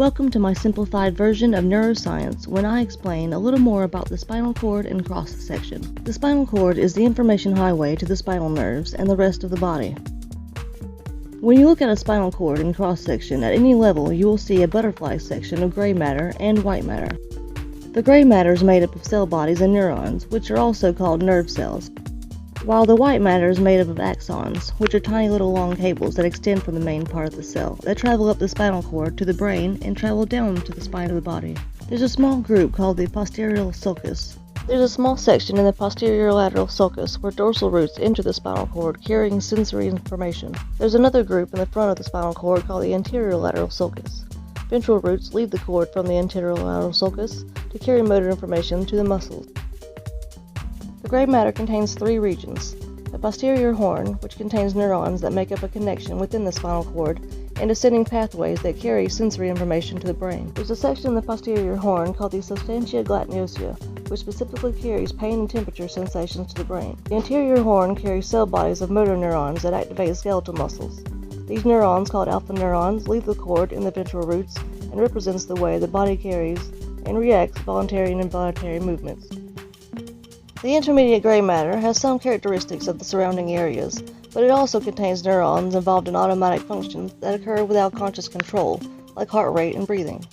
Welcome to my simplified version of neuroscience when I explain a little more about the spinal cord and cross-section. The spinal cord is the information highway to the spinal nerves and the rest of the body. When you look at a spinal cord and cross-section at any level, you will see a butterfly section of gray matter and white matter. The gray matter is made up of cell bodies and neurons, which are also called nerve cells, while the white matter is made up of axons, which are tiny little long cables that extend from the main part of the cell, that travel up the spinal cord to the brain and travel down to the spine of the body. There's a small group called the posterior sulcus. There's a small section in the posterior lateral sulcus where dorsal roots enter the spinal cord carrying sensory information. There's another group in the front of the spinal cord called the anterior lateral sulcus. Ventral roots leave the cord from the anterior lateral sulcus to carry motor information to the muscles. The gray matter contains three regions: a posterior horn, which contains neurons that make up a connection within the spinal cord, and ascending pathways that carry sensory information to the brain. There's a section in the posterior horn called the substantia glandulosa, which specifically carries pain and temperature sensations to the brain. The anterior horn carries cell bodies of motor neurons that activate skeletal muscles. These neurons, called alpha neurons, leave the cord in the ventral roots and represents the way the body carries and reacts to voluntary and involuntary movements. The intermediate gray matter has some characteristics of the surrounding areas, but it also contains neurons involved in automatic functions that occur without conscious control, like heart rate and breathing.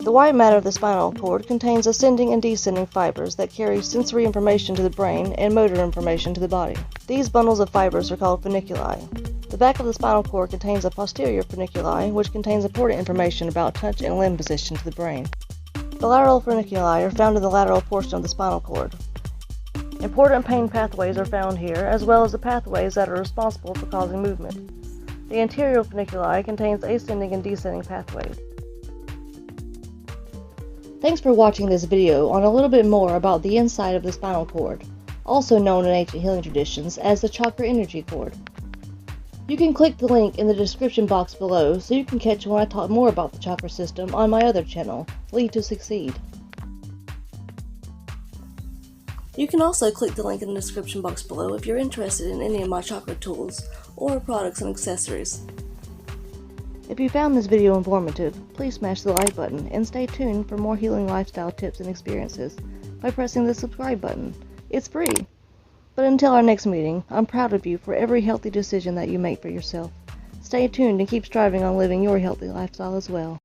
The white matter of the spinal cord contains ascending and descending fibers that carry sensory information to the brain and motor information to the body. These bundles of fibers are called funiculi. The back of the spinal cord contains a posterior funiculi, which contains important information about touch and limb position to the brain. The lateral funiculi are found in the lateral portion of the spinal cord. Important pain pathways are found here, as well as the pathways that are responsible for causing movement. The anterior funiculi contains ascending and descending pathways. Thanks for watching this video on a little bit more about the inside of the spinal cord, also known in ancient healing traditions as the Chakra energy cord. You can click the link in the description box below so you can catch when I talk more about the chakra system on my other channel, Lead to Succeed. You can also click the link in the description box below if you're interested in any of my chakra tools or products and accessories. If you found this video informative, please smash the like button and stay tuned for more healing lifestyle tips and experiences by pressing the subscribe button. It's free. But until our next meeting, I'm proud of you for every healthy decision that you make for yourself. Stay tuned and keep striving on living your healthy lifestyle as well.